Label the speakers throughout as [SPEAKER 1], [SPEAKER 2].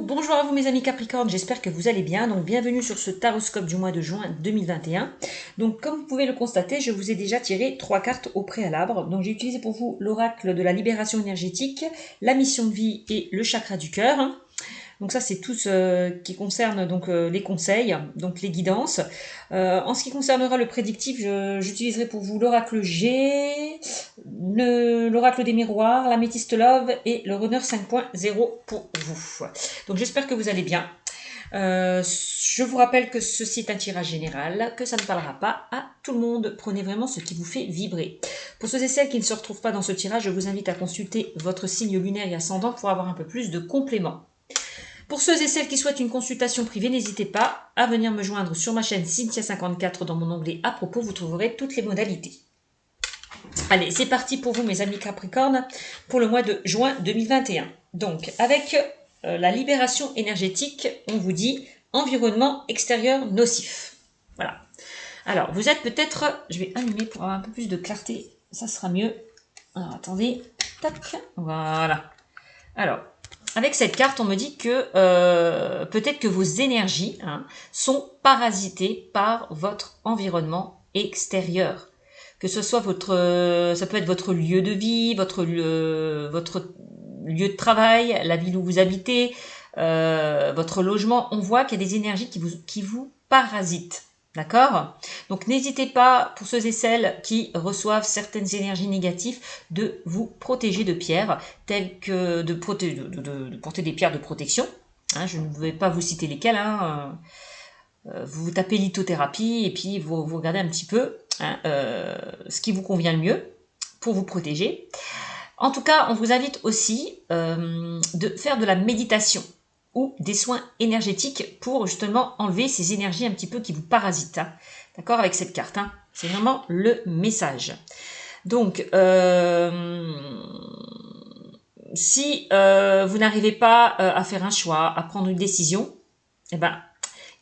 [SPEAKER 1] bonjour à vous mes amis Capricorne, j'espère que vous allez bien. Donc bienvenue sur ce taroscope du mois de juin 2021. Donc comme vous pouvez le constater, je vous ai déjà tiré 3 cartes au préalable. Donc j'ai utilisé pour vous l'oracle de la libération énergétique, la mission de vie et le chakra du cœur. Donc ça c'est tout ce qui concerne donc les conseils, donc les guidances. En ce qui concernera le prédictif, j'utiliserai pour vous l'oracle G, l'oracle des miroirs, l'améthyste love et le runner 5.0 pour vous. Donc j'espère que vous allez bien. Je vous rappelle que ceci est un tirage général, que ça ne parlera pas à tout le monde. Prenez vraiment ce qui vous fait vibrer. Pour ceux et celles qui ne se retrouvent pas dans ce tirage, je vous invite à consulter votre signe lunaire et ascendant pour avoir un peu plus de compléments. Pour ceux et celles qui souhaitent une consultation privée, n'hésitez pas à venir me joindre sur ma chaîne Cynthia54 dans mon onglet à propos, vous trouverez toutes les modalités. Allez, c'est parti pour vous mes amis Capricorne pour le mois de juin 2021. Donc avec la libération énergétique, on vous dit environnement extérieur nocif. Voilà. Alors vous êtes peut-être, je vais allumer pour avoir un peu plus de clarté, ça sera mieux. Alors attendez, tac, voilà. Alors, avec cette carte, on me dit que peut-être que vos énergies sont parasitées par votre environnement extérieur. Que ce soit ça peut être votre lieu de vie, votre lieu de travail, la ville où vous habitez, votre logement. On voit qu'il y a des énergies qui vous parasitent. D'accord? Donc n'hésitez pas, pour ceux et celles qui reçoivent certaines énergies négatives, de vous protéger de pierres, telles que de porter des pierres de protection. Je ne vais pas vous citer lesquelles. Vous tapez lithothérapie et puis vous regardez un petit peu ce qui vous convient le mieux pour vous protéger. En tout cas, on vous invite aussi de faire de la méditation ou des soins énergétiques pour justement enlever ces énergies un petit peu qui vous parasitent. D'accord, avec cette carte. C'est vraiment le message. Donc, si vous n'arrivez pas à faire un choix, à prendre une décision, eh ben,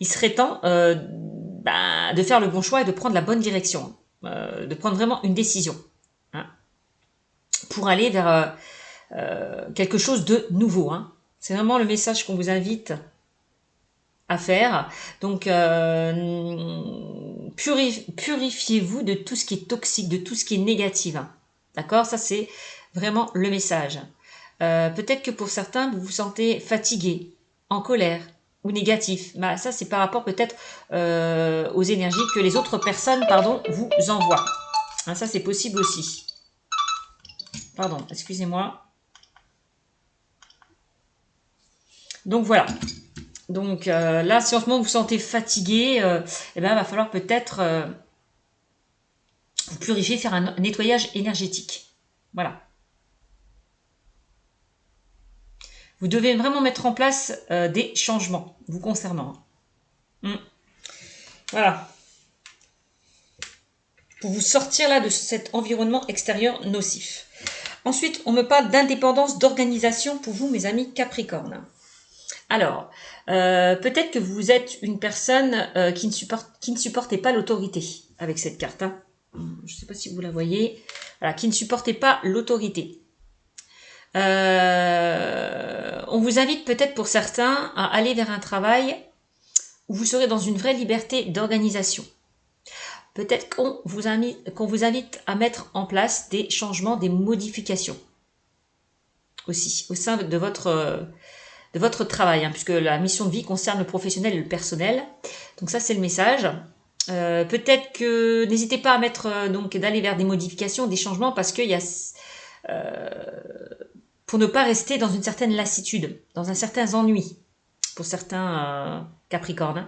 [SPEAKER 1] il serait temps de faire le bon choix et de prendre la bonne direction. De prendre vraiment une décision. Pour aller vers quelque chose de nouveau. C'est vraiment le message qu'on vous invite à faire. Donc, purifiez-vous de tout ce qui est toxique, de tout ce qui est négatif. D'accord? Ça, c'est vraiment le message. Peut-être que pour certains, vous vous sentez fatigué, en colère ou négatif. Bah, ça, c'est par rapport peut-être aux énergies que les autres personnes vous envoient. Ça, c'est possible aussi. Pardon, excusez-moi. Donc, voilà. Donc là, si en ce moment vous vous sentez fatigué, il va falloir peut-être vous purifier, faire un nettoyage énergétique. Voilà. Vous devez vraiment mettre en place des changements vous concernant. Voilà. Pour vous sortir là de cet environnement extérieur nocif. Ensuite, on me parle d'indépendance d'organisation pour vous, mes amis Capricorne. Alors, peut-être que vous êtes une personne qui ne supportait pas l'autorité avec cette carte. Je ne sais pas si vous la voyez. Voilà, qui ne supportait pas l'autorité. On vous invite peut-être pour certains à aller vers un travail où vous serez dans une vraie liberté d'organisation. Peut-être qu'on vous invite à mettre en place des changements, des modifications aussi au sein de votre travail, puisque la mission de vie concerne le professionnel et le personnel. Donc ça, c'est le message. Peut-être que n'hésitez pas à mettre d'aller vers des modifications, des changements, parce qu'il y a pour ne pas rester dans une certaine lassitude, dans un certain ennui pour certains Capricornes.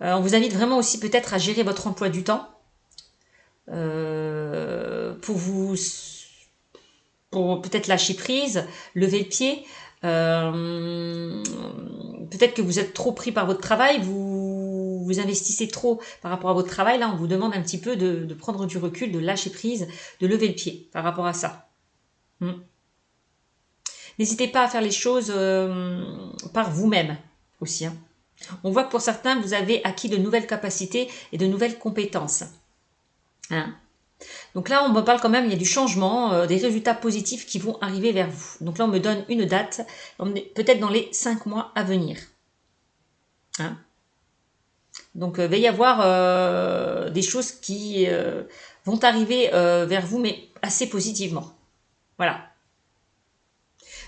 [SPEAKER 1] On vous invite vraiment aussi peut-être à gérer votre emploi du temps pour peut-être lâcher prise, lever le pied. Peut-être que vous êtes trop pris par votre travail, vous investissez trop par rapport à votre travail. Là, on vous demande un petit peu de prendre du recul, de lâcher prise, de lever le pied par rapport à ça. N'hésitez pas à faire les choses par vous-même aussi. On voit que pour certains, vous avez acquis de nouvelles capacités et de nouvelles compétences. Donc là, on me parle quand même, il y a du changement, des résultats positifs qui vont arriver vers vous. Donc là, on me donne une date, peut-être dans les 5 mois à venir. Hein? Donc, il va y avoir des choses qui vont arriver vers vous, mais assez positivement. Voilà.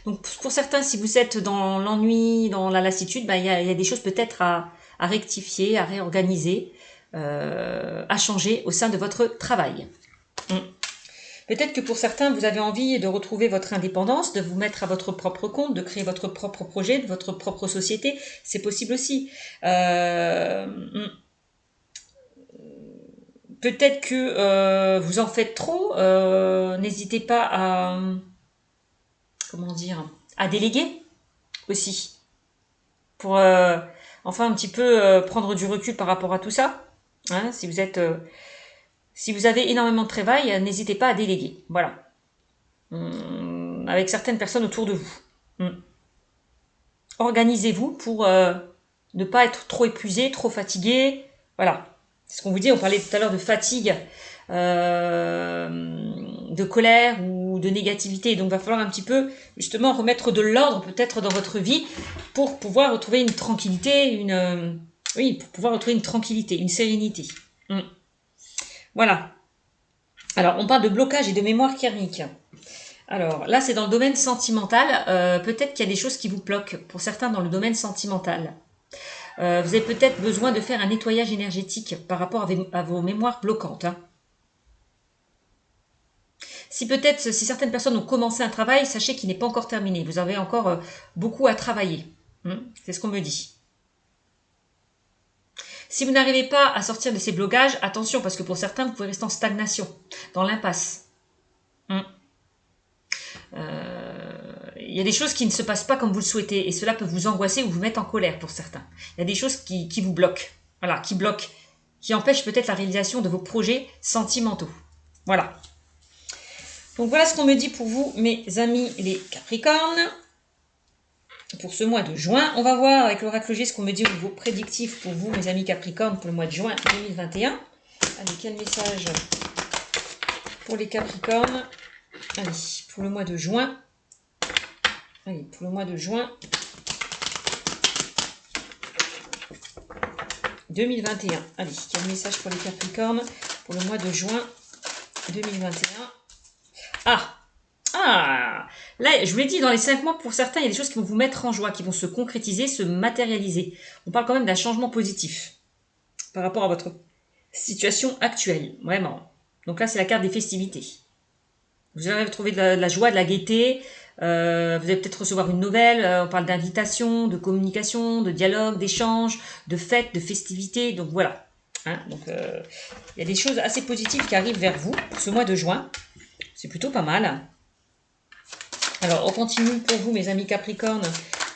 [SPEAKER 1] Donc, pour certains, si vous êtes dans l'ennui, dans la lassitude, il y a des choses peut-être à rectifier, à réorganiser, à changer au sein de votre travail. Peut-être que pour certains, vous avez envie de retrouver votre indépendance, de vous mettre à votre propre compte, de créer votre propre projet, de votre propre société. C'est possible aussi. Peut-être que vous en faites trop. N'hésitez pas à, comment dire, à déléguer aussi. Pour enfin un petit peu prendre du recul par rapport à tout ça. Hein, si vous avez énormément de travail, n'hésitez pas à déléguer. Voilà. Avec certaines personnes autour de vous. Organisez-vous pour ne pas être trop épuisé, trop fatigué. Voilà. C'est ce qu'on vous dit, on parlait tout à l'heure de fatigue, de colère ou de négativité. Donc, il va falloir un petit peu, justement, remettre de l'ordre peut-être dans votre vie pour pouvoir retrouver une tranquillité, pour pouvoir retrouver une tranquillité, une sérénité. Voilà. Alors, on parle de blocage et de mémoire karmique. Alors là, c'est dans le domaine sentimental. Peut-être qu'il y a des choses qui vous bloquent, pour certains dans le domaine sentimental. Vous avez peut-être besoin de faire un nettoyage énergétique par rapport à vos mémoires bloquantes. Hein. Si certaines personnes ont commencé un travail, sachez qu'il n'est pas encore terminé. Vous avez encore beaucoup à travailler. C'est ce qu'on me dit. Si vous n'arrivez pas à sortir de ces blocages, attention, parce que pour certains, vous pouvez rester en stagnation, dans l'impasse. Il y a des choses qui ne se passent pas comme vous le souhaitez, et cela peut vous angoisser ou vous mettre en colère pour certains. Il y a des choses qui vous bloquent, voilà, qui empêchent peut-être la réalisation de vos projets sentimentaux. Voilà. Donc voilà ce qu'on me dit pour vous, mes amis les Capricornes, pour ce mois de juin. On va voir avec l'oracle G ce qu'on me dit au niveau prédictif pour vous, mes amis Capricornes, pour le mois de juin 2021. Allez, quel message pour les Capricornes? Allez, pour le mois de juin. Allez, pour le mois de juin 2021. Allez, quel message pour les Capricornes pour le mois de juin 2021? Là, je vous l'ai dit, dans les 5 mois, pour certains, il y a des choses qui vont vous mettre en joie, qui vont se concrétiser, se matérialiser. On parle quand même d'un changement positif par rapport à votre situation actuelle, vraiment. Donc là, c'est la carte des festivités. Vous allez trouver de la joie, de la gaieté. Vous allez peut-être recevoir une nouvelle. On parle d'invitation, de communication, de dialogue, d'échange, de fête, de festivité. Donc voilà. Hein, donc il y a des choses assez positives qui arrivent vers vous pour ce mois de juin. C'est plutôt pas mal. Alors on continue pour vous, mes amis Capricornes,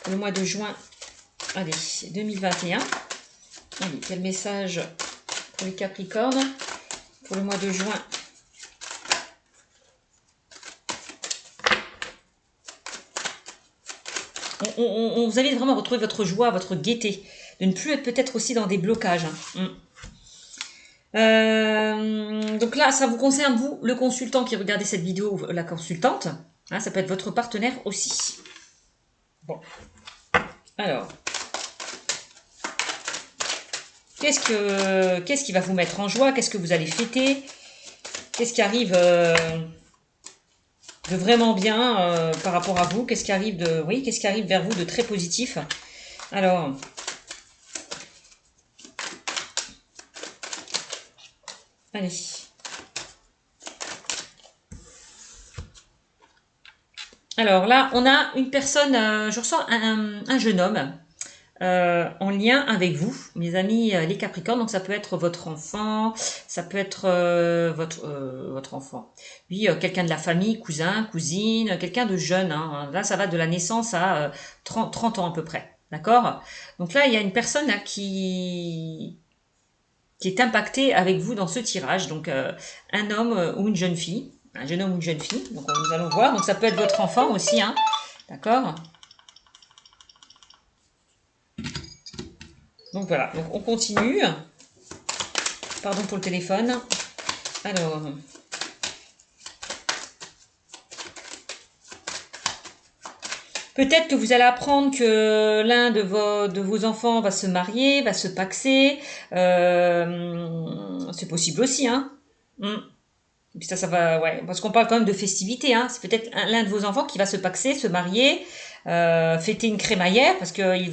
[SPEAKER 1] pour le mois de juin. Allez, 2021. Allez, quel message pour les Capricornes pour le mois de juin? On vous invite vraiment à retrouver votre joie, votre gaieté, de ne plus être peut-être aussi dans des blocages. Donc là, ça vous concerne, vous, le consultant qui regardait cette vidéo, la consultante. Hein, ça peut être votre partenaire aussi. Bon. Alors. Qu'est-ce qui va vous mettre en joie? Qu'est-ce que vous allez fêter? Qu'est-ce qui arrive de vraiment bien par rapport à vous? Qu'est-ce qui arrive qu'est-ce qui arrive vers vous de très positif? Alors, allez. Alors là, on a une personne, je ressens un jeune homme en lien avec vous, mes amis les Capricornes. Donc ça peut être votre enfant, ça peut être votre enfant. Oui, quelqu'un de la famille, cousin, cousine, quelqu'un de jeune. Hein. Là, ça va de la naissance à 30 ans à peu près. D'accord? Donc là, il y a une personne là, qui est impactée avec vous dans ce tirage. Donc un homme ou une jeune fille. Un jeune homme ou une jeune fille. Donc nous allons voir. Donc ça peut être votre enfant aussi. Hein. D'accord? Donc voilà, donc on continue. Pardon pour le téléphone. Alors, Peut-être que vous allez apprendre que l'un de vos enfants va se marier, va se paxer. C'est possible aussi, hein. Mm. Et puis ça va, ouais, parce qu'on parle quand même de festivité, hein. C'est peut-être l'un de vos enfants qui va se paxer, se marier, fêter une crémaillère, parce il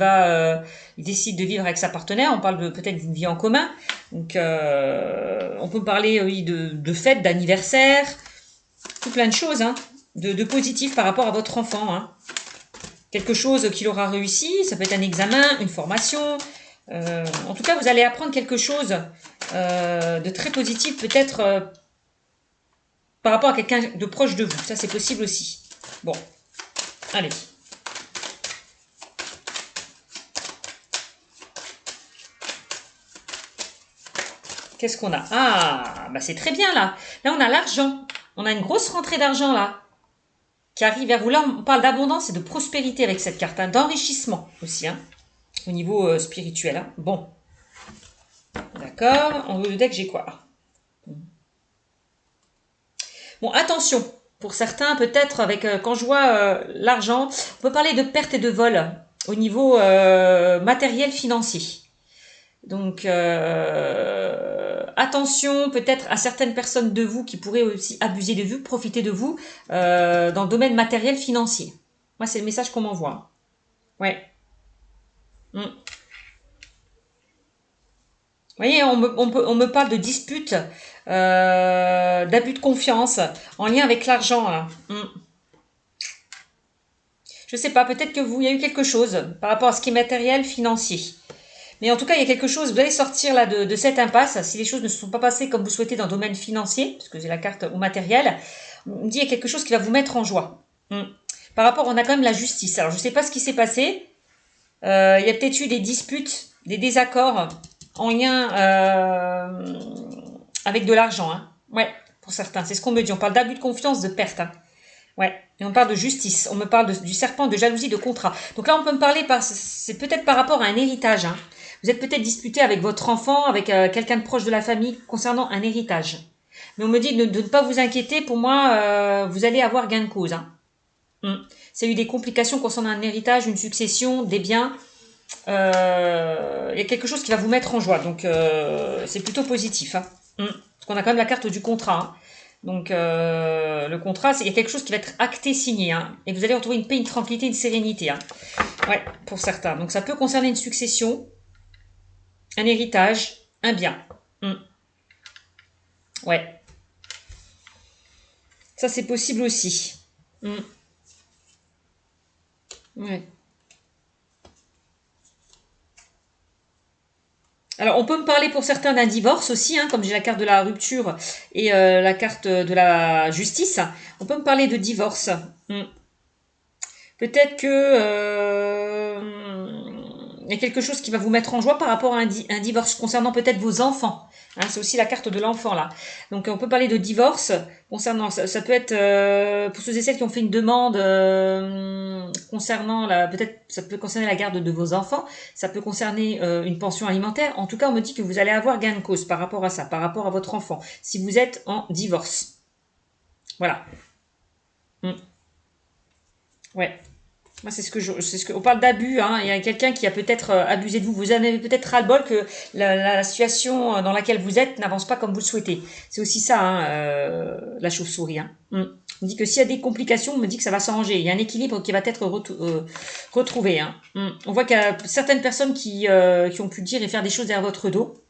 [SPEAKER 1] décide de vivre avec sa partenaire. On parle peut-être d'une vie en commun. Donc, on peut parler, oui, de fêtes, d'anniversaire, tout plein de choses, hein, de positif par rapport à votre enfant, hein. Quelque chose qu'il aura réussi, ça peut être un examen, une formation. En tout cas, vous allez apprendre quelque chose de très positif, peut-être par rapport à quelqu'un de proche de vous. Ça, c'est possible aussi. Bon, allez. Qu'est-ce qu'on a? Ah, bah c'est très bien là. Là, on a l'argent. On a une grosse rentrée d'argent là qui arrive vers vous. Là, on parle d'abondance et de prospérité avec cette carte, hein, d'enrichissement aussi, hein, au niveau spirituel, hein. Bon, d'accord. En haut du deck, j'ai quoi? Bon, attention. Pour certains, peut-être, avec quand je vois l'argent, on peut parler de perte et de vol au niveau matériel financier. Donc, attention peut-être à certaines personnes de vous qui pourraient aussi abuser de vous, profiter de vous dans le domaine matériel financier. Moi, c'est le message qu'on m'envoie. Ouais. Mm. Vous voyez, on me parle de disputes, d'abus de confiance en lien avec l'argent, là. Mm. Je sais pas, peut-être que il y a eu quelque chose par rapport à ce qui est matériel, financier. Mais en tout cas, il y a quelque chose, vous allez sortir là de cette impasse. Si les choses ne se sont pas passées comme vous souhaitez dans le domaine financier, parce que j'ai la carte au matériel, on me dit il y a quelque chose qui va vous mettre en joie. Par rapport, on a quand même la justice. Alors, je ne sais pas ce qui s'est passé. Il y a peut-être eu des disputes, des désaccords en lien avec de l'argent, hein. Ouais, pour certains. C'est ce qu'on me dit. On parle d'abus de confiance, de perte, hein. Ouais, et on parle de justice, on me parle du serpent, de jalousie, de contrat. Donc là, on peut me parler, c'est peut-être par rapport à un héritage, hein. Vous êtes peut-être disputé avec votre enfant, avec quelqu'un de proche de la famille concernant un héritage. Mais on me dit de ne pas vous inquiéter, pour moi, vous allez avoir gain de cause, hein. C'est eu des complications concernant un héritage, une succession, des biens. Il y a quelque chose qui va vous mettre en joie, donc c'est plutôt positif, hein. Parce qu'on a quand même la carte du contrat, hein. Donc le contrat, il y a quelque chose qui va être acté, signé, hein, et vous allez retrouver une paix, une tranquillité, une sérénité, hein. Ouais, pour certains. Donc ça peut concerner une succession, un héritage, un bien. Ouais, ça c'est possible aussi. Ouais. Alors, on peut me parler pour certains d'un divorce aussi, hein, comme j'ai la carte de la rupture et la carte de la justice. On peut me parler de divorce. Peut-être que il y a quelque chose qui va vous mettre en joie par rapport à un divorce concernant peut-être vos enfants. Hein, c'est aussi la carte de l'enfant là. Donc on peut parler de divorce concernant ça peut être pour ceux et celles qui ont fait une demande concernant peut-être ça peut concerner la garde de vos enfants, ça peut concerner une pension alimentaire. En tout cas, on me dit que vous allez avoir gain de cause par rapport à ça, par rapport à votre enfant, si vous êtes en divorce. Voilà. Ouais. Moi, on parle d'abus, hein. Il y a quelqu'un qui a peut-être abusé de vous. Vous en avez peut-être ras-le-bol que la situation dans laquelle vous êtes n'avance pas comme vous le souhaitez. C'est aussi ça, hein, la chauve-souris, hein. On dit que s'il y a des complications, on me dit que ça va s'arranger. Il y a un équilibre qui va être retrouvé, hein. On voit qu'il y a certaines personnes qui ont pu dire et faire des choses derrière votre dos,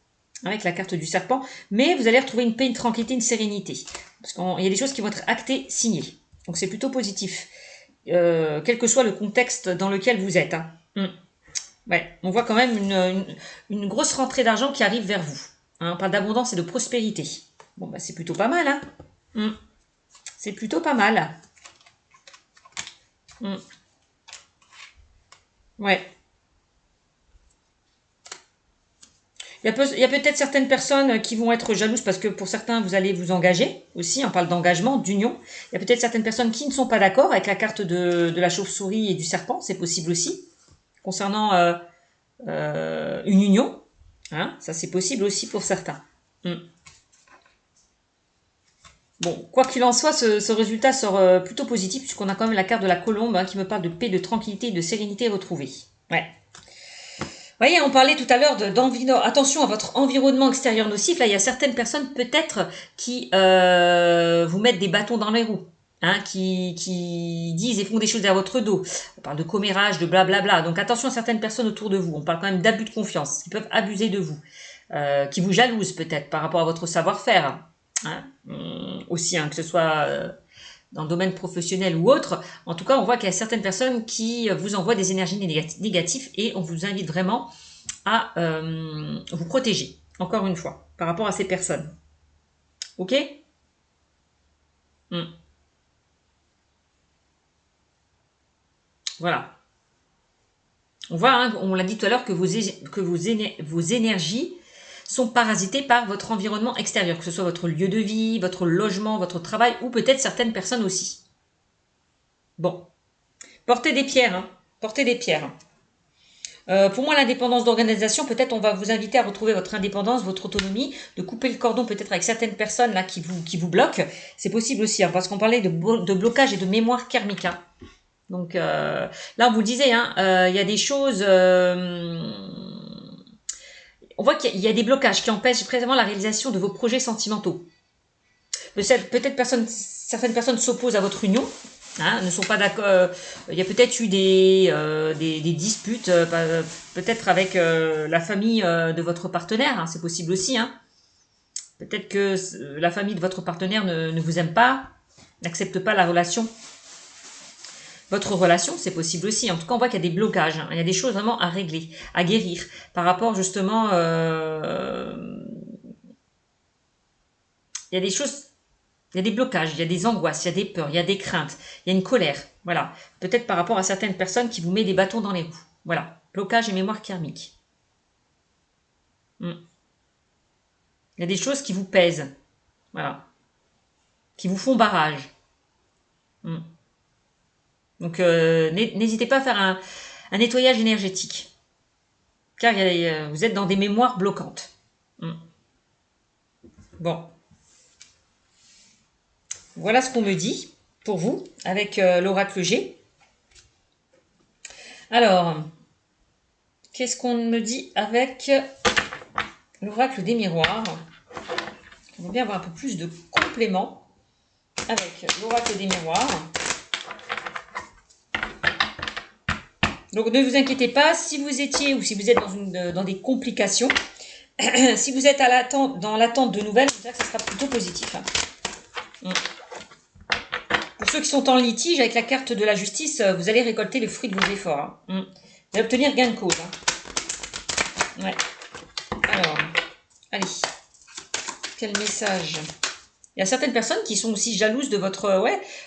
[SPEAKER 1] avec la carte du serpent, mais vous allez retrouver une paix, une tranquillité, une sérénité. Parce qu'il y a des choses qui vont être actées, signées. Donc c'est plutôt positif. Quel que soit le contexte dans lequel vous êtes, hein. Ouais, on voit quand même une grosse rentrée d'argent qui arrive vers vous, hein. On parle d'abondance et de prospérité. Bon, bah c'est plutôt pas mal, hein. C'est plutôt pas mal. Ouais. Il y a peut-être certaines personnes qui vont être jalouses parce que pour certains, vous allez vous engager aussi. On parle d'engagement, d'union. Il y a peut-être certaines personnes qui ne sont pas d'accord avec la carte de la chauve-souris et du serpent. C'est possible aussi. Concernant une union, hein, ça c'est possible aussi pour certains. Bon, quoi qu'il en soit, ce résultat sort plutôt positif puisqu'on a quand même la carte de la colombe hein, qui me parle de paix, de tranquillité et de sérénité retrouvée. Ouais. Vous voyez, on parlait tout à l'heure attention à votre environnement extérieur nocif. Là, il y a certaines personnes peut-être qui vous mettent des bâtons dans les roues. Hein, qui disent et font des choses derrière votre dos. On parle de commérage, de blablabla. Donc attention à certaines personnes autour de vous. On parle quand même d'abus de confiance, qui peuvent abuser de vous, qui vous jalousent peut-être par rapport à votre savoir-faire. Hein, aussi, hein, que ce soit dans le domaine professionnel ou autre. En tout cas, on voit qu'il y a certaines personnes qui vous envoient des énergies négatives et on vous invite vraiment à vous protéger, encore une fois, par rapport à ces personnes. Ok? Voilà. On voit, hein, on l'a dit tout à l'heure, que vos énergies sont parasitées par votre environnement extérieur, que ce soit votre lieu de vie, votre logement, votre travail, ou peut-être certaines personnes aussi. Bon. Portez des pierres, hein. Portez des pierres. Pour moi, l'indépendance d'organisation, peut-être on va vous inviter à retrouver votre indépendance, votre autonomie, de couper le cordon peut-être avec certaines personnes là qui vous bloquent. C'est possible aussi, hein, parce qu'on parlait de blocage et de mémoire karmique. Hein. Donc là, on vous le disait, hein, il y a des choses... on voit qu'il y a des blocages qui empêchent vraiment la réalisation de vos projets sentimentaux. Peut-être certaines personnes s'opposent à votre union, hein, ne sont pas d'accord. Il y a peut-être eu des disputes, peut-être avec la famille de votre partenaire, hein, c'est possible aussi. Hein. Peut-être que la famille de votre partenaire ne vous aime pas, n'accepte pas la relation. Votre relation, c'est possible aussi. En tout cas, on voit qu'il y a des blocages, hein. Il y a des choses vraiment à régler, à guérir, par rapport justement... il y a des choses... Il y a des blocages, il y a des angoisses, il y a des peurs, il y a des craintes, il y a une colère. Voilà. Peut-être par rapport à certaines personnes qui vous mettent des bâtons dans les roues. Voilà. Blocage et mémoire karmique. Il y a des choses qui vous pèsent. Voilà. Qui vous font barrage. Donc, n'hésitez pas à faire un nettoyage énergétique. Car vous êtes dans des mémoires bloquantes. Bon. Voilà ce qu'on me dit pour vous avec l'oracle G. Alors, qu'est-ce qu'on me dit avec l'oracle des miroirs? On va bien avoir un peu plus de compléments avec l'oracle des miroirs. Donc ne vous inquiétez pas, si vous étiez ou si vous êtes dans des complications, si vous êtes dans l'attente de nouvelles, je dirais que ça sera plutôt positif. Pour ceux qui sont en litige avec la carte de la justice, vous allez récolter le fruit de vos efforts. Vous allez obtenir gain de cause. Ouais. Alors, allez. Quel message? Il y a certaines personnes qui sont aussi jalouses de votre,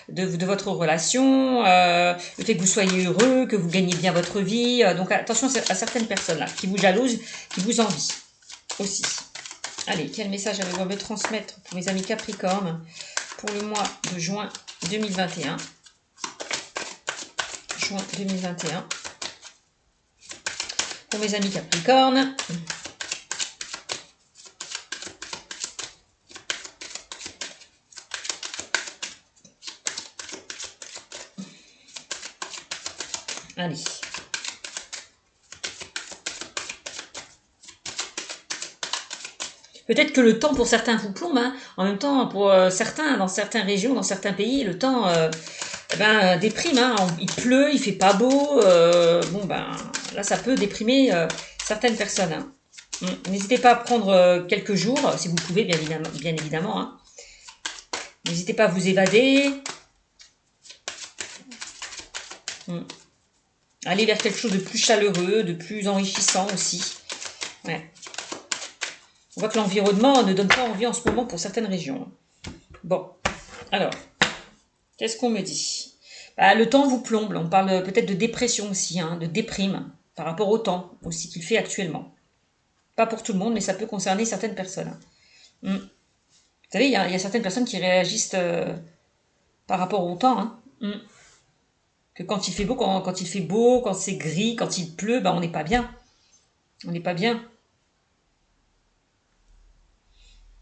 [SPEAKER 1] de votre relation, le fait que vous soyez heureux, que vous gagnez bien votre vie. Donc attention à certaines personnes là qui vous jalousent, qui vous envient aussi. Allez, quel message allez-vous me transmettre pour mes amis Capricorne pour le mois de juin 2021? Juin 2021. Pour mes amis Capricorne. Allez. Peut-être que le temps pour certains vous plombe. Hein. En même temps, pour certains, dans certaines régions, dans certains pays, le temps déprime. Hein. Il pleut, il fait pas beau. Là, ça peut déprimer certaines personnes. Hein. N'hésitez pas à prendre quelques jours, si vous pouvez, bien évidemment. Hein. N'hésitez pas à vous évader. Aller vers quelque chose de plus chaleureux, de plus enrichissant aussi. Ouais. On voit que l'environnement ne donne pas envie en ce moment pour certaines régions. Bon, alors, qu'est-ce qu'on me dit? Le temps vous plombe. On parle peut-être de dépression aussi, hein, de déprime, par rapport au temps aussi qu'il fait actuellement. Pas pour tout le monde, mais ça peut concerner certaines personnes. Vous savez, il y a certaines personnes qui réagissent par rapport au temps. Hein. Que quand il fait beau, quand il fait beau, quand c'est gris, quand il pleut, on n'est pas bien. On n'est pas bien.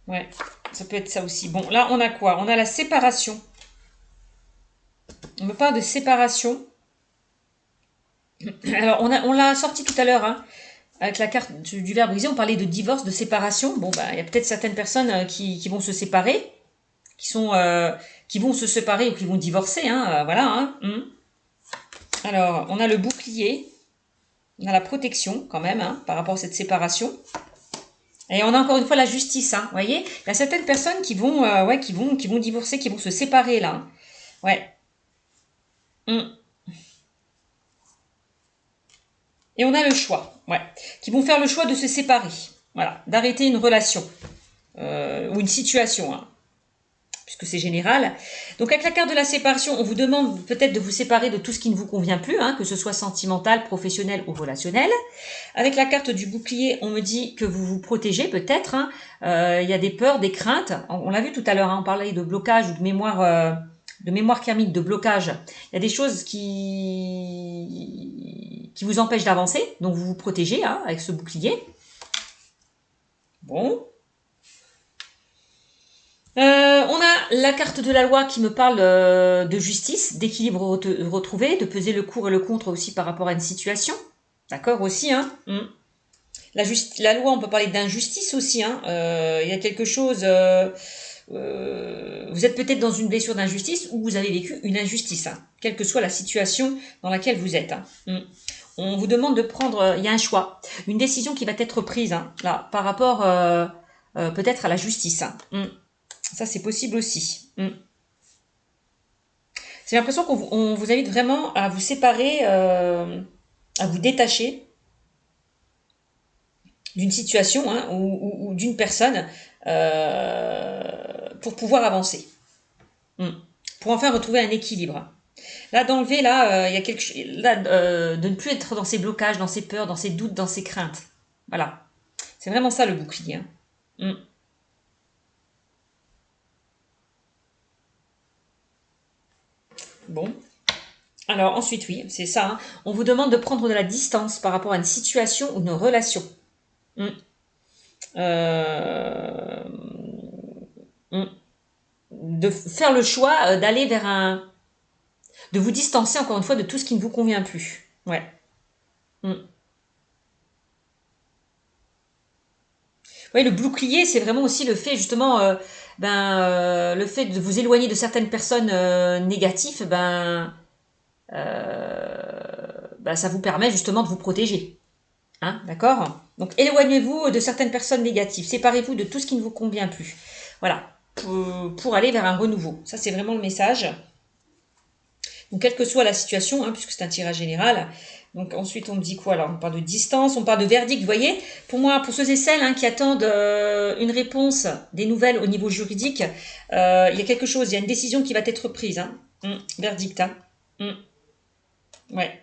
[SPEAKER 1] Ouais, ça peut être ça aussi. Bon, là, on a quoi? On a la séparation. On me parle de séparation. Alors, on l'a sorti tout à l'heure, hein, avec la carte du verre brisé. On parlait de divorce, de séparation. Bon, bah, il y a peut-être certaines personnes qui vont se séparer, qui vont se séparer ou qui vont divorcer, hein, voilà. Hein. Alors, on a le bouclier. On a la protection, quand même, hein, par rapport à cette séparation. Et on a encore une fois la justice, hein, vous voyez. Il y a certaines personnes qui vont, ouais, qui vont divorcer, qui vont se séparer, là. Hein. Ouais. Et on a le choix, ouais, qui vont faire le choix de se séparer, voilà, d'arrêter une relation ou une situation, hein, puisque c'est général. Donc avec la carte de la séparation, on vous demande peut-être de vous séparer de tout ce qui ne vous convient plus, hein, que ce soit sentimental, professionnel ou relationnel. Avec la carte du bouclier, on me dit que vous vous protégez peut-être. Hein. Y a des peurs, des craintes. On l'a vu tout à l'heure, hein, on parlait de blocage ou de mémoire karmique, de blocage. Il y a des choses qui vous empêchent d'avancer, donc vous vous protégez hein, avec ce bouclier. Bon. On a la carte de la loi qui me parle de justice, d'équilibre retrouvé, de peser le pour et le contre aussi par rapport à une situation. D'accord aussi, hein. La loi, on peut parler d'injustice aussi. Hein. Il y a quelque chose... vous êtes peut-être dans une blessure d'injustice ou vous avez vécu une injustice, hein, quelle que soit la situation dans laquelle vous êtes. Hein. On vous demande de prendre, il y a un choix, une décision qui va être prise hein, là par rapport peut-être à la justice. Hein. Ça c'est possible aussi. C'est l'impression qu'on vous invite vraiment à vous séparer, à vous détacher d'une situation hein, ou d'une personne pour pouvoir avancer, pour enfin retrouver un équilibre. Là, d'enlever, là, il y a quelque chose, là, de ne plus être dans ces blocages, dans ces peurs, dans ces doutes, dans ces craintes. Voilà. C'est vraiment ça le bouclier. Hein. Bon. Alors ensuite, oui, c'est ça. Hein. On vous demande de prendre de la distance par rapport à une situation ou une relation. Euh, de faire le choix d'aller vers un... de vous distancer encore une fois de tout ce qui ne vous convient plus. Ouais. Oui, le bouclier, c'est vraiment aussi le fait justement, le fait de vous éloigner de certaines personnes négatives, ça vous permet justement de vous protéger. Hein, d'accord. Donc éloignez-vous de certaines personnes négatives, séparez-vous de tout ce qui ne vous convient plus. Voilà, pour aller vers un renouveau. Ça, c'est vraiment le message. Donc, quelle que soit la situation, hein, puisque c'est un tirage général. Donc, ensuite, on me dit quoi? Alors, on parle de distance, on parle de verdict. Vous voyez, pour moi, pour ceux et celles hein, qui attendent une réponse, des nouvelles au niveau juridique, il y a quelque chose, il y a une décision qui va être prise. Hein. Verdict. Hein. Ouais.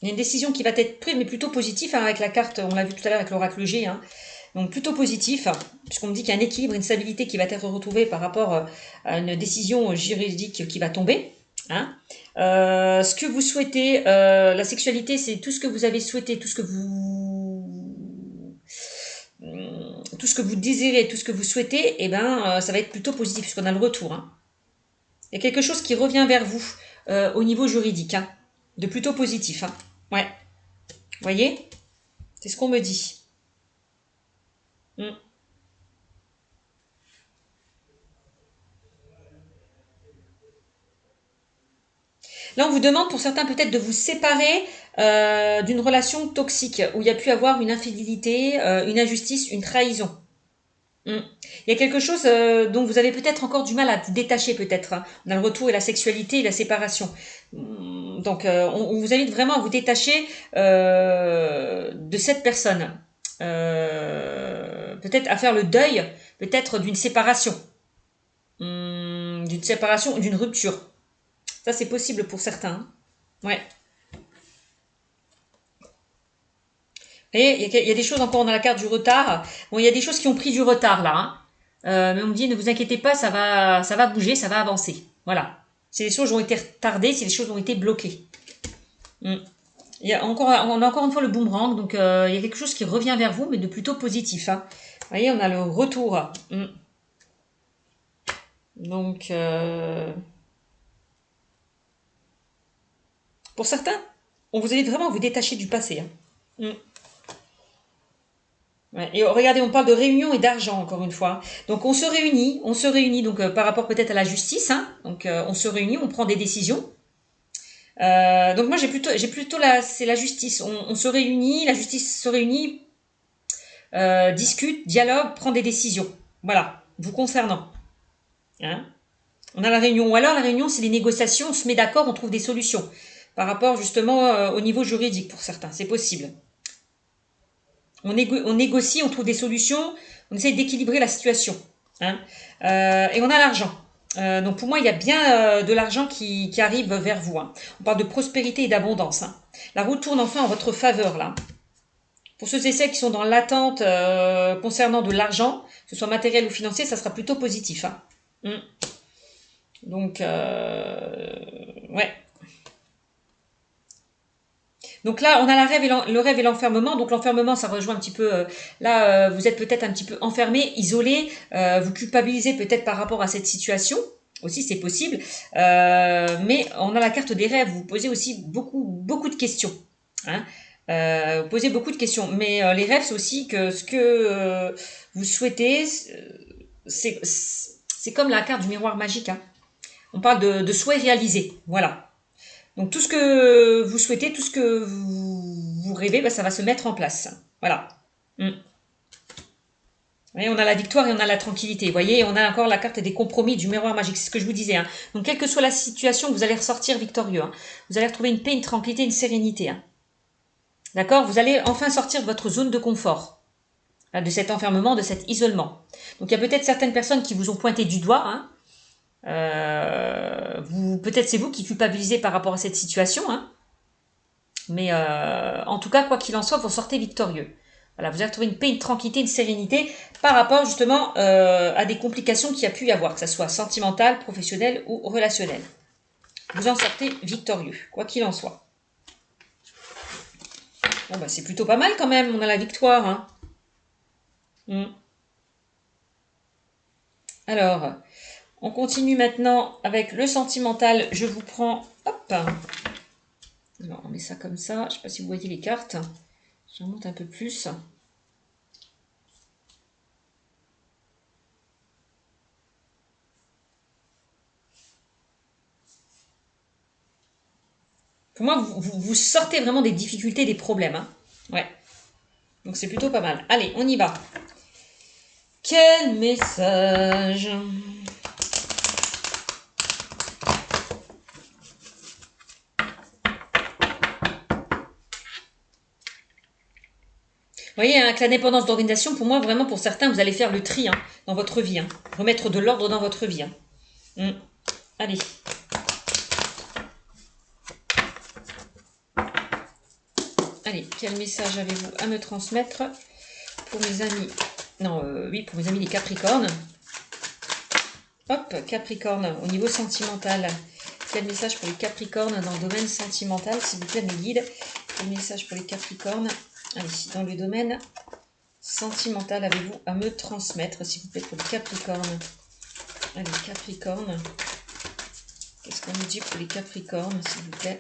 [SPEAKER 1] Il y a une décision qui va être prise, mais plutôt positive, hein, avec la carte, on l'a vu tout à l'heure avec l'oracle G. Hein. Donc, plutôt positif, puisqu'on me dit qu'il y a un équilibre, une stabilité qui va être retrouvée par rapport à une décision juridique qui va tomber. Hein. Ce que vous souhaitez, la sexualité, c'est tout ce que vous avez souhaité, tout ce que vous désirez, tout ce que vous souhaitez, et ça va être plutôt positif puisqu'on a le retour. Hein. Il y a quelque chose qui revient vers vous au niveau juridique, hein, de plutôt positif. Hein. Ouais, vous voyez, c'est ce qu'on me dit. Là, on vous demande pour certains peut-être de vous séparer d'une relation toxique où il y a pu avoir une infidélité, une injustice, une trahison. Il y a quelque chose dont vous avez peut-être encore du mal à vous détacher peut-être. Hein. On a le retour et la sexualité et la séparation. Donc on vous invite vraiment à vous détacher de cette personne. Peut-être à faire le deuil peut-être d'une séparation. D'une séparation ou d'une rupture. Ça, c'est possible pour certains. Hein. Ouais. Et il y a des choses encore dans la carte du retard. Bon, il y a des choses qui ont pris du retard là. Hein. Mais on me dit, ne vous inquiétez pas, ça va bouger, ça va avancer. Voilà. Si les choses ont été retardées, si les choses ont été bloquées. On a encore une fois le boomerang, donc il y a quelque chose qui revient vers vous, mais de plutôt positif. Hein. voyez, on a le retour. Donc, pour certains, on vous invite vraiment à vous détacher du passé. Ouais, et regardez, on parle de réunion et d'argent encore une fois. Donc on se réunit donc par rapport peut-être à la justice. Donc on se réunit, on prend des décisions. Donc moi j'ai plutôt c'est la justice. On se réunit, la justice se réunit, discute, dialogue, prend des décisions. Voilà, vous concernant. Hein. On a la réunion, ou alors la réunion c'est les négociations, on se met d'accord, on trouve des solutions par rapport justement au niveau juridique pour certains, c'est possible. On négocie, on trouve des solutions, on essaie d'équilibrer la situation. Hein. Et on a l'argent. Donc pour moi, il y a bien de l'argent qui arrive vers vous. Hein. On parle de prospérité et d'abondance. Hein. La roue tourne enfin en votre faveur là. Pour ceux et celles qui sont dans l'attente concernant de l'argent, que ce soit matériel ou financier, ça sera plutôt positif. Hein. Donc, ouais. Donc là, on a le rêve et l'enfermement. Donc l'enfermement, ça rejoint un petit peu. Là, vous êtes peut-être un petit peu enfermé, isolé. Vous culpabilisez peut-être par rapport à cette situation. Aussi, c'est possible. Mais on a la carte des rêves. Vous posez aussi beaucoup de questions. Hein. Vous posez beaucoup de questions. Mais les rêves, c'est aussi que ce que vous souhaitez, c'est comme la carte du miroir magique. Hein. On parle de souhaits réalisés. Voilà. Donc tout ce que vous souhaitez, tout ce que vous rêvez, bah, ça va se mettre en place. Voilà. Vous voyez, on a la victoire et on a la tranquillité. Vous voyez, on a encore la carte des compromis du miroir magique. C'est ce que je vous disais. Hein. Donc quelle que soit la situation, vous allez ressortir victorieux. Hein. Vous allez retrouver une paix, une tranquillité, une sérénité. Hein. D'accord. Vous allez enfin sortir de votre zone de confort, de cet enfermement, de cet isolement. Donc il y a peut-être certaines personnes qui vous ont pointé du doigt. Hein. Peut-être c'est vous qui culpabilisez par rapport à cette situation. Hein. Mais en tout cas, quoi qu'il en soit, vous sortez victorieux. Voilà, vous avez retrouvé une paix, une tranquillité, une sérénité par rapport justement à des complications qu'il y a pu y avoir, que ce soit sentimentales, professionnelles ou relationnelles. Vous en sortez victorieux, quoi qu'il en soit. Bon, bah, c'est plutôt pas mal quand même, on a la victoire. Hein. Alors, on continue maintenant avec le sentimental. Je vous prends... Hop. Alors, on met ça comme ça. Je ne sais pas si vous voyez les cartes. Je remonte un peu plus. Pour moi, vous sortez vraiment des difficultés, des problèmes. Hein. Ouais. Donc c'est plutôt pas mal. Allez, on y va. Quel message? Vous voyez, avec l'indépendance d'organisation, pour moi, vraiment, pour certains, vous allez faire le tri dans votre vie. Remettre de l'ordre dans votre vie. Allez. Allez, quel message avez-vous à me transmettre pour mes amis? Non, oui, pour mes amis les Capricornes. Hop, Capricorne, au niveau sentimental. Quel message pour les Capricornes dans le domaine sentimental, s'il vous plaît, mes guides? Quel message pour les Capricornes? Allez, dans le domaine sentimental, avez-vous à me transmettre, s'il vous plaît, pour les Capricornes? Allez, Capricorne. Qu'est-ce qu'on nous dit pour les Capricornes, s'il vous plaît?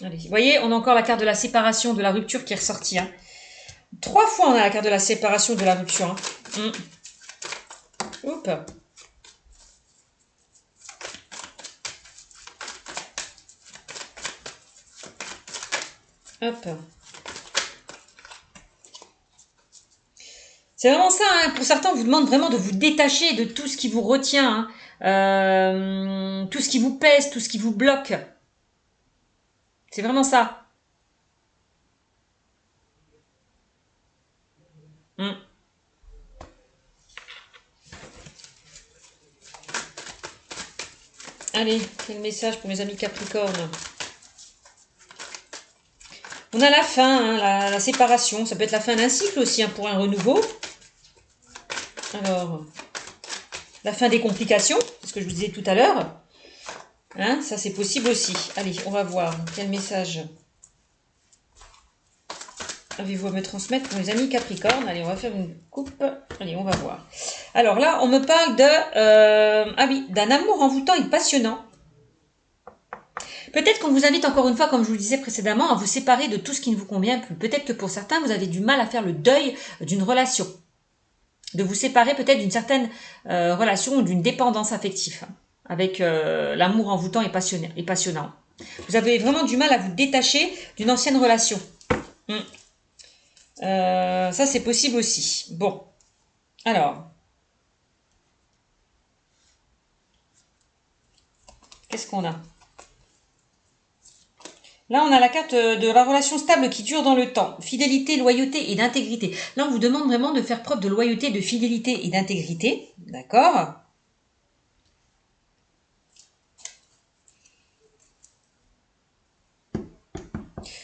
[SPEAKER 1] Allez, vous voyez, on a encore la carte de la séparation, de la rupture qui est ressortie. 3 fois, on a la carte de la séparation, de la rupture. Hop. Hop. C'est vraiment ça. Pour certains, on vous demande vraiment de vous détacher de tout ce qui vous retient. Tout ce qui vous pèse, tout ce qui vous bloque. C'est vraiment ça. Allez, quel message pour mes amis Capricorne? On a la fin, la séparation. Ça peut être la fin d'un cycle aussi, pour un renouveau. Alors, la fin des complications, c'est ce que je vous disais tout à l'heure. Ça, c'est possible aussi. Allez, on va voir. Quel message? avez-vous à me transmettre pour les amis Capricorne? Allez, on va faire une coupe. Allez, on va voir. Alors là, on me parle de... ah oui, d'un amour envoûtant et passionnant. Peut-être qu'on vous invite encore une fois, comme je vous le disais précédemment, à vous séparer de tout ce qui ne vous convient plus. Peut-être que pour certains, vous avez du mal à faire le deuil d'une relation. De vous séparer peut-être d'une certaine relation ou d'une dépendance affective. Avec l'amour envoûtant et passionnant. Vous avez vraiment du mal à vous détacher d'une ancienne relation. Ça, c'est possible aussi. Bon. Alors. Qu'est-ce qu'on a? Là, on a la carte de la relation stable qui dure dans le temps. Fidélité, loyauté et d'intégrité. Là, on vous demande vraiment de faire preuve de loyauté, de fidélité et d'intégrité. D'accord?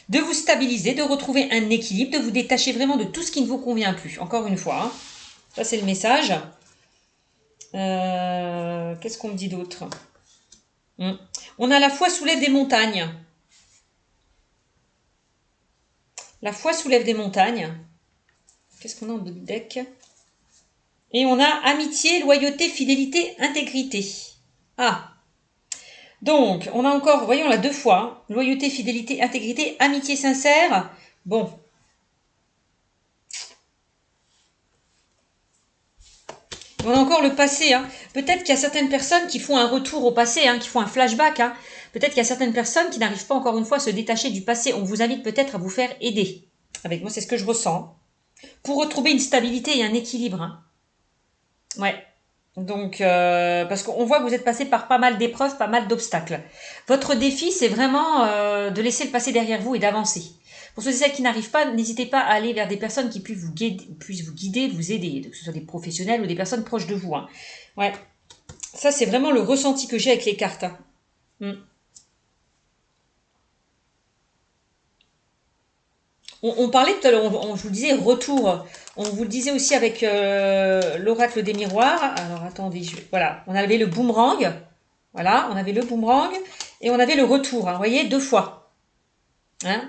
[SPEAKER 1] De vous stabiliser, de retrouver un équilibre, de vous détacher vraiment de tout ce qui ne vous convient plus. Encore une fois. Hein. Ça, c'est le message. Qu'est-ce qu'on me dit d'autre? On a la foi soulève des montagnes. La foi soulève des montagnes. Qu'est-ce qu'on a en bout de deck? Et on a amitié, loyauté, fidélité, intégrité. Ah. Donc, on a encore, voyons là 2 fois. Hein. Loyauté, fidélité, intégrité, amitié sincère. Bon. On a encore le passé. Hein. Peut-être qu'il y a certaines personnes qui font un retour au passé, hein, qui font un flashback. Hein. Peut-être qu'il y a certaines personnes qui n'arrivent pas encore une fois à se détacher du passé. On vous invite peut-être à vous faire aider. Avec moi, c'est ce que je ressens. Pour retrouver une stabilité et un équilibre. Hein. Ouais. Donc, parce qu'on voit que vous êtes passé par pas mal d'épreuves, pas mal d'obstacles. Votre défi, c'est vraiment de laisser le passé derrière vous et d'avancer. Pour ceux et celles qui n'arrivent pas, n'hésitez pas à aller vers des personnes qui puissent vous guider, vous aider, que ce soit des professionnels ou des personnes proches de vous. Hein. Ouais. Ça, c'est vraiment le ressenti que j'ai avec les cartes. Hein. On parlait tout à l'heure, je vous le disais, retour. On vous le disait aussi avec l'oracle des miroirs. Alors, attendez, voilà. On avait le boomerang. Voilà, on avait le boomerang. Et on avait le retour, hein, vous voyez, 2 fois. Hein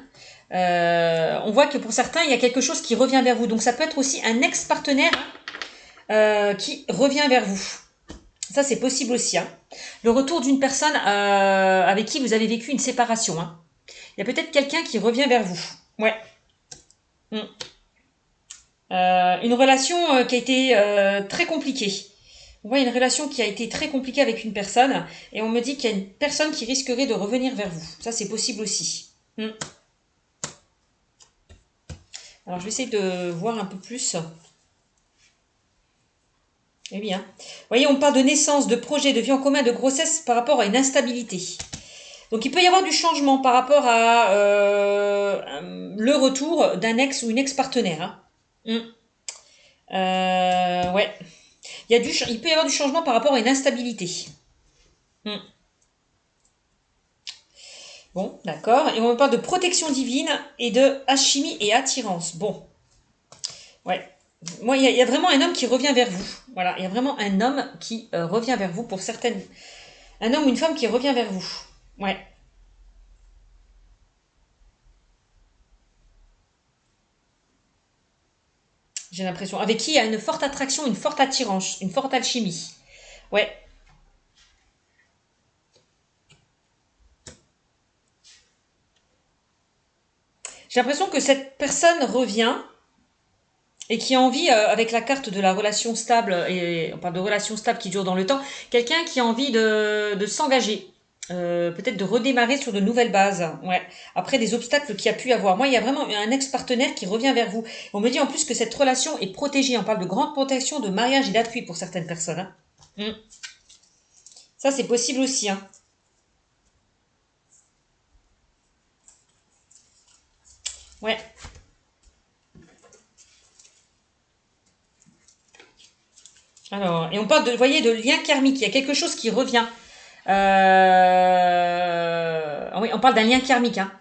[SPEAKER 1] on voit que pour certains, il y a quelque chose qui revient vers vous. Donc, ça peut être aussi un ex-partenaire qui revient vers vous. Ça, c'est possible aussi. Hein. Le retour d'une personne avec qui vous avez vécu une séparation. Hein. Il y a peut-être quelqu'un qui revient vers vous. Ouais. Une relation qui a été très compliquée. On voit une relation qui a été très compliquée avec une personne et on me dit qu'il y a une personne qui risquerait de revenir vers vous. Ça, c'est possible aussi. Alors, je vais essayer de voir un peu plus. Eh bien, vous voyez, on parle de naissance, de projet, de vie en commun, de grossesse par rapport à une instabilité. Donc, il peut y avoir du changement par rapport à le retour d'un ex ou une ex-partenaire. Hein. Ouais. Il peut y avoir du changement par rapport à une instabilité. Bon, d'accord. Et on me parle de protection divine et de alchimie et attirance. Bon. Ouais. Moi, il y a vraiment un homme qui revient vers vous. Voilà, il y a vraiment un homme qui revient vers vous pour certaines... Un homme ou une femme qui revient vers vous. Ouais. J'ai l'impression. Avec qui il y a une forte attraction, une forte attirance, une forte alchimie. Ouais. J'ai l'impression que cette personne revient et qui a envie, avec la carte de la relation stable, et on parle de relation stable qui dure dans le temps, quelqu'un qui a envie de s'engager, peut-être de redémarrer sur de nouvelles bases, ouais. Après des obstacles qu'il y a pu avoir. Moi, il y a vraiment un ex-partenaire qui revient vers vous. On me dit en plus que cette relation est protégée. On parle de grande protection, de mariage et d'appui pour certaines personnes. Hein. Ça, c'est possible aussi. Hein. Ouais. Alors, et on parle de, vous voyez, de lien karmique. Il y a quelque chose qui revient. Oui, on parle d'un lien karmique. Hein.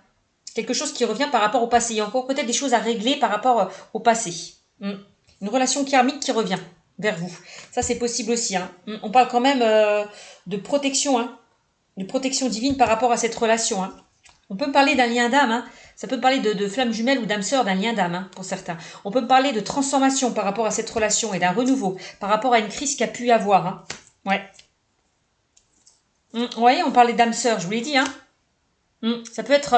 [SPEAKER 1] Quelque chose qui revient par rapport au passé. Il y a encore peut-être des choses à régler par rapport au passé. Une relation karmique qui revient vers vous. Ça, c'est possible aussi. Hein. On parle quand même de protection. Hein. De protection divine par rapport à cette relation. Hein. On peut me parler d'un lien d'âme, hein. Ça peut me parler de flamme jumelle ou d'âme sœur, d'un lien d'âme, hein, pour certains. On peut me parler de transformation par rapport à cette relation et d'un renouveau, par rapport à une crise qu'il y a pu y avoir. Hein. Ouais. Vous voyez, on parlait d'âme sœur, je vous l'ai dit. Hein. Ça peut être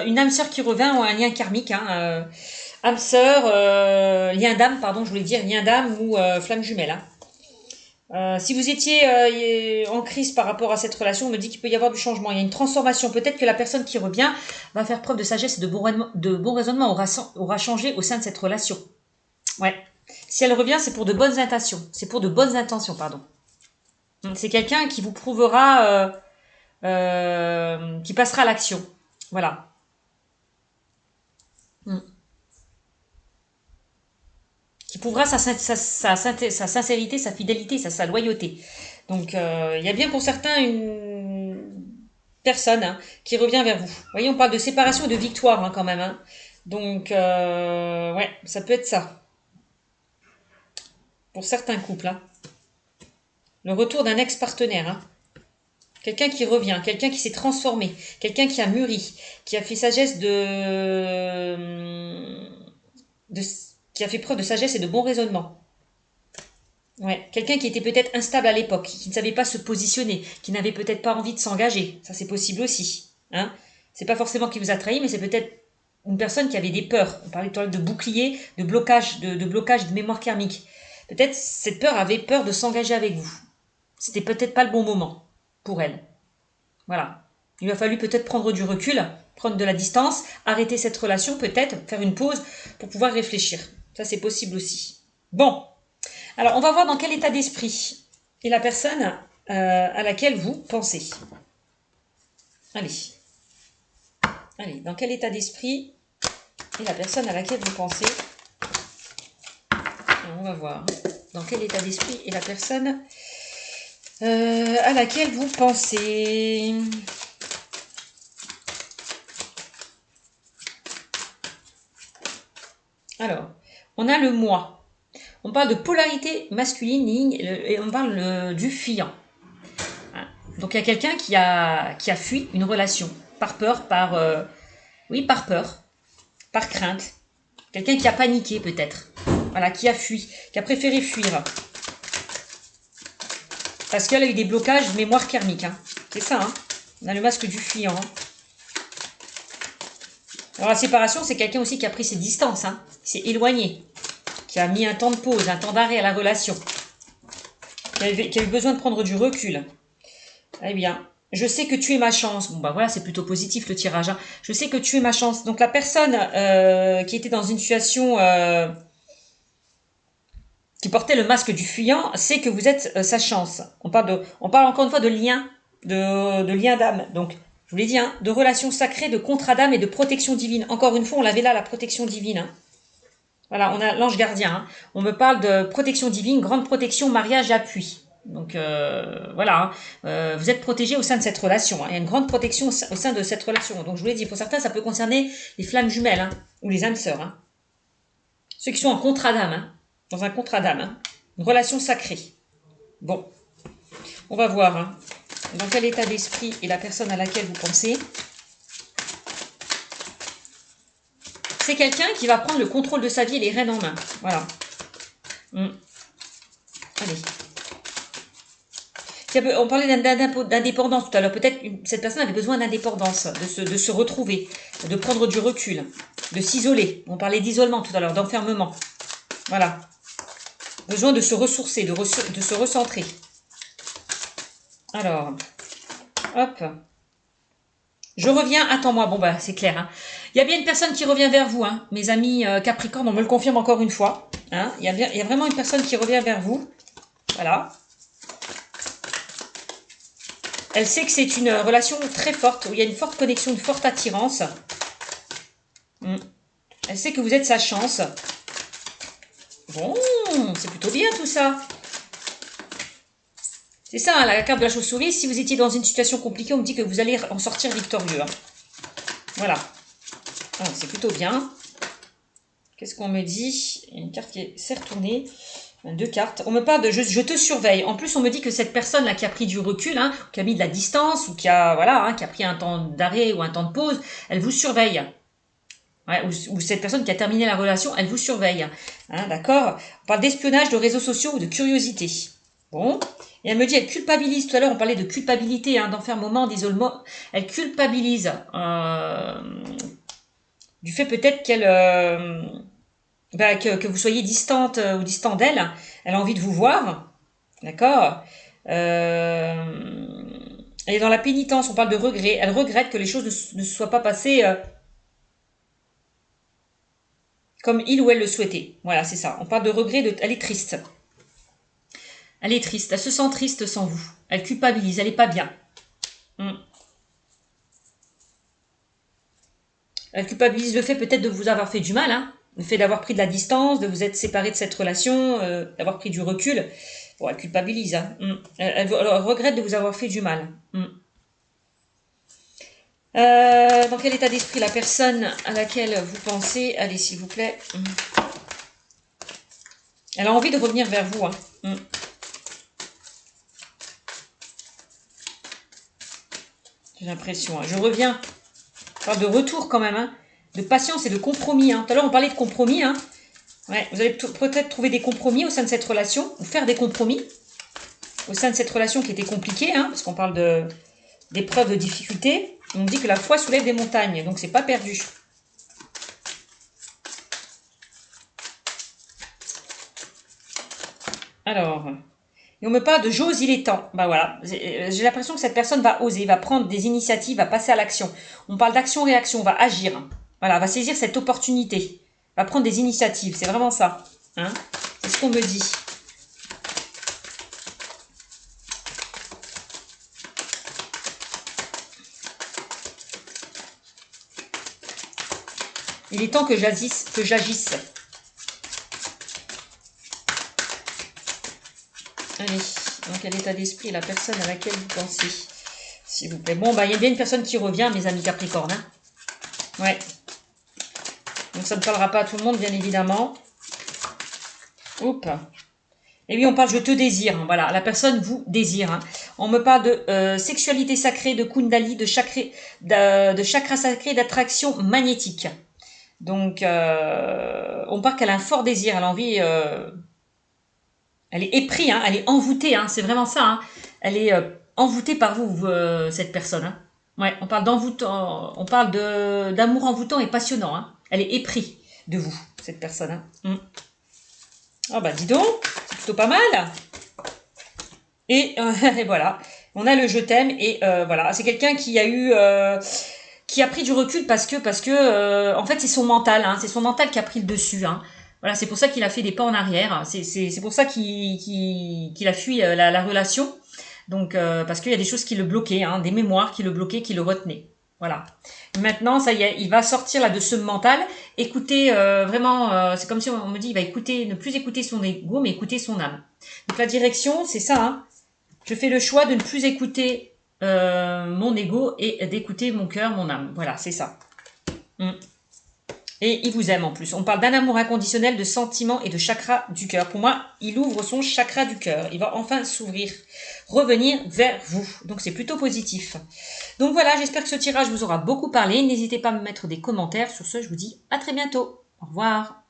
[SPEAKER 1] une âme sœur qui revient ou un lien karmique. Hein, âme sœur, lien d'âme, pardon, je voulais dire lien d'âme ou flamme jumelle. Hein. Si vous étiez en crise par rapport à cette relation, on me dit qu'il peut y avoir du changement. Il y a une transformation. Peut-être que la personne qui revient va faire preuve de sagesse et de bon raisonnement, aura changé au sein de cette relation. Ouais. Si elle revient, c'est pour de bonnes intentions. C'est pour de bonnes intentions, pardon. C'est quelqu'un qui vous prouvera, qui passera à l'action. Voilà. Qui prouvera sa sincérité, sa fidélité, sa loyauté. Donc, il y a bien pour certains une personne hein, qui revient vers vous. Vous voyez, on parle de séparation et de victoire hein, quand même. Hein. Donc, ouais, ça peut être ça. Pour certains couples. Hein. Le retour d'un ex-partenaire. Hein. Quelqu'un qui revient, quelqu'un qui s'est transformé, quelqu'un qui a mûri, qui a fait sagesse qui a fait preuve de sagesse et de bon raisonnement. Ouais, quelqu'un qui était peut-être instable à l'époque, qui ne savait pas se positionner, qui n'avait peut-être pas envie de s'engager. Ça, c'est possible aussi. Hein. C'est pas forcément qui vous a trahi, mais c'est peut-être une personne qui avait des peurs. On parlait tout à l'heure de bouclier, de blocage, de blocage de mémoire karmique. Peut-être cette peur avait peur de s'engager avec vous. C'était peut-être pas le bon moment pour elle. Voilà. Il a fallu peut-être prendre du recul, prendre de la distance, arrêter cette relation, peut-être faire une pause pour pouvoir réfléchir. Ça, c'est possible aussi. Bon. Alors, on va voir dans quel état d'esprit est la personne à laquelle vous pensez. Allez. Allez, dans quel état d'esprit est la personne à laquelle vous pensez. Alors, on va voir. Dans quel état d'esprit est la personne à laquelle vous pensez. Alors, on a le moi. On parle de polarité masculine et on parle du fuyant. Donc il y a quelqu'un qui a fui une relation par peur, par peur, par crainte. Quelqu'un qui a paniqué peut-être. Voilà, qui a fui, qui a préféré fuir. Parce qu'elle a eu des blocages de mémoire karmique. Hein. C'est ça, hein. On a le masque du fuyant. Hein. Alors la séparation, c'est quelqu'un aussi qui a pris ses distances, hein, qui s'est éloigné, qui a mis un temps de pause, un temps d'arrêt à la relation, qui a eu besoin de prendre du recul. Eh bien, je sais que tu es ma chance. Bon, bah voilà, c'est plutôt positif le tirage. Hein. Je sais que tu es ma chance. Donc la personne qui était dans une situation qui portait le masque du fuyant sait que vous êtes sa chance. On parle encore une fois de lien, de lien d'âme. Donc, je vous l'ai dit, hein, de relations sacrées, de contrat d'âme et de protection divine. Encore une fois, on l'avait là, la protection divine. Hein. Voilà, on a l'ange gardien. Hein. On me parle de protection divine, grande protection, mariage, appui. Donc voilà, hein. Vous êtes protégé au sein de cette relation. Hein. Il y a une grande protection au sein de cette relation. Donc je vous l'ai dit, pour certains, ça peut concerner les flammes jumelles hein, ou les âmes sœurs. Hein. Ceux qui sont en contrat d'âme, hein, dans un contrat d'âme, hein, une relation sacrée. Bon, on va voir hein, dans quel état d'esprit est la personne à laquelle vous pensez. C'est quelqu'un qui va prendre le contrôle de sa vie et les rênes en main. Voilà. Allez. On parlait d'indépendance tout à l'heure. Peut-être cette personne avait besoin d'indépendance, de se retrouver, de prendre du recul, de s'isoler. On parlait d'isolement tout à l'heure, d'enfermement. Voilà. Besoin de se ressourcer, de se recentrer. Alors, hop. Je reviens, attends-moi. Bon, bah, c'est clair. Hein. Il y a bien une personne qui revient vers vous, hein. Mes amis Capricorne, on me le confirme encore une fois. Hein. Il y a vraiment une personne qui revient vers vous. Voilà. Elle sait que c'est une relation très forte, où il y a une forte connexion, une forte attirance. Elle sait que vous êtes sa chance. Bon, c'est plutôt bien tout ça. C'est ça, hein, la carte de la chauve-souris. Si vous étiez dans une situation compliquée, on me dit que vous allez en sortir victorieux. Hein. Voilà. C'est plutôt bien. Qu'est-ce qu'on me dit? Une carte qui s'est retournée. Deux cartes. On me parle de je te surveille. En plus, on me dit que cette personne-là qui a pris du recul, hein, qui a mis de la distance, ou qui a, voilà, hein, qui a pris un temps d'arrêt ou un temps de pause, elle vous surveille. Ouais, ou cette personne qui a terminé la relation, elle vous surveille. Hein, d'accord? On parle d'espionnage, de réseaux sociaux ou de curiosité. Bon. Et elle me dit, elle culpabilise. Tout à l'heure, on parlait de culpabilité, hein, d'enfermement, d'isolement. Elle culpabilise du fait peut-être qu'elle... que vous soyez distante ou distant d'elle. Elle a envie de vous voir. D'accord? Elle est dans la pénitence, on parle de regret. Elle regrette que les choses ne se soient pas passées comme il ou elle le souhaitait. Voilà, c'est ça. On parle de regret, elle est triste. Elle est triste, elle se sent triste sans vous. Elle culpabilise, elle est pas bien. Elle culpabilise le fait peut-être de vous avoir fait du mal, hein. Le fait d'avoir pris de la distance, de vous être séparé de cette relation, d'avoir pris du recul. Bon, elle culpabilise, hein. Elle regrette de vous avoir fait du mal. Dans quel état d'esprit la personne à laquelle vous pensez? Allez, s'il vous plaît. Elle a envie de revenir vers vous, hein. J'ai l'impression. Hein. Je reviens. On parle de retour quand même, hein. De patience et de compromis. Hein. Tout à l'heure, on parlait de compromis. Hein. Ouais, vous allez peut-être trouver des compromis au sein de cette relation, ou faire des compromis au sein de cette relation qui était compliquée, hein, parce qu'on parle d'épreuves, de difficultés. On dit que la foi soulève des montagnes, donc c'est pas perdu. Alors, et on me parle de j'ose, il est temps. Bah voilà, j'ai l'impression que cette personne va oser, va prendre des initiatives, va passer à l'action. On parle d'action-réaction, va agir. Voilà, va saisir cette opportunité, va prendre des initiatives, c'est vraiment ça. Hein, c'est ce qu'on me dit. Il est temps que j'agisse. Allez, dans quel état d'esprit la personne à laquelle vous pensez, s'il vous plaît. Bon, bah, il y a bien une personne qui revient, mes amis Capricorne. Hein. Ouais. Donc, ça ne parlera pas à tout le monde, bien évidemment. Oups. Et oui, on parle je te désire. Hein, voilà, la personne vous désire. Hein. On me parle de sexualité sacrée, de kundali, de chakra sacré, d'attraction magnétique. Donc, on parle qu'elle a un fort désir, elle a envie... elle est éprise, hein, elle est envoûtée, hein, c'est vraiment ça. Hein. Elle est envoûtée par vous, cette personne. Hein. Ouais, on parle d'envoûtant, on parle d'amour envoûtant et passionnant. Hein. Elle est éprise de vous, cette personne. Hein. Oh bah dis donc, c'est plutôt pas mal. Et voilà, on a le je t'aime et voilà, c'est quelqu'un qui a eu... qui a pris du recul parce que en fait c'est son mental, hein, c'est son mental qui a pris le dessus. Hein. Voilà, c'est pour ça qu'il a fait des pas en arrière. C'est pour ça qu'il a fui la relation. Donc parce qu'il y a des choses qui le bloquaient, hein, des mémoires qui le bloquaient, qui le retenaient. Voilà. Maintenant, ça y est, il va sortir là de ce mental. Écouter vraiment, c'est comme si on me dit, il va écouter, ne plus écouter son ego, mais écouter son âme. Donc la direction, c'est ça. Hein. Je fais le choix de ne plus écouter mon ego et d'écouter mon cœur, mon âme. Voilà, c'est ça. Et il vous aime en plus. On parle d'un amour inconditionnel, de sentiments et de chakra du cœur. Pour moi, il ouvre son chakra du cœur. Il va enfin s'ouvrir, revenir vers vous. Donc c'est plutôt positif. Donc voilà, j'espère que ce tirage vous aura beaucoup parlé. N'hésitez pas à me mettre des commentaires. Sur ce, je vous dis à très bientôt. Au revoir.